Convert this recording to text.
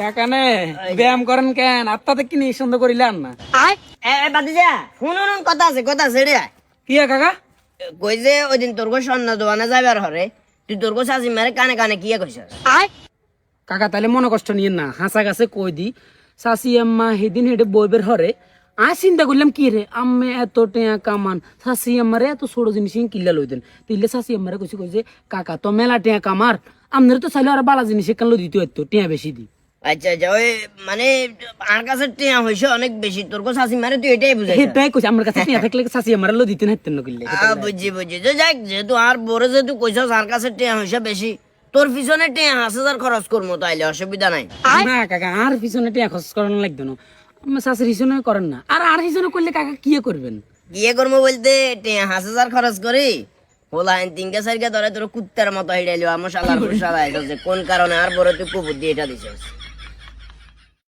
কাকানে ব্যায়াম করেন কেন? আত্মাতে কি নিঃসন্দ সন্দেহ করিলেন না? বাদিজা শুনুন কথা আছে রে। কি কাকা? কই যে ওই দিন তোর স্বর্ণ দোকানে যাবার হরে তুই তোর চাষি মারে কানে কানে কি কইছস? কাকা তাহলে মনে কষ্ট নিয়ে না, হাসা গাছে কই দি শাশি আম্মা সেদিন হেঁটে বইবের হরে চিন্তা করলাম কি রে আম্মে এত টেয়া কামান শাশি আম্মারে এত ছোট জিনিস কিল্লা লই দেন তিলে শাশি আম্মারে কইছে কই যে কাকা তো মেলা টেয়া কামার আপনার তো চাইলে আর বালা জিনিস কেন লো দিতে হতো টেয়া বেশি দি। আচ্ছা ওই মানে আর কাছে টিয়া হইছে অনেক বেশি তোর চাষি মারে তুই এটাই বুঝাইছ? সেটাই কইছে আমার কাছে টেয়া থাকলে শাশি আম্মারে লো দিতে নাইতেন না কিল্লে। বুঝছি যে যাক যেহেতু আর বড় যেহেতু কইছস আর কাছে টিয়া হইছে বেশি তোর পিছনে টিয়া 5,000 খরচ করবো তাইলে অসুবিধা নাই। না কাকা আর পিছনে টেয়া খরচ করানো লাগবে না, আমার শাশুর হিসনে করেন না। আর হিসনে করলে কাকা কি করবেন? বিয়ে করবো বলতে টিয়া 5,000 খরচ করি হোলা তিনকে চারকে ধরে তোর কুত্তার মতো হিড়াইলো আমার শালার যে কোন কারণে আর বড় তুই কুবুদ্ধি এটা দিছস।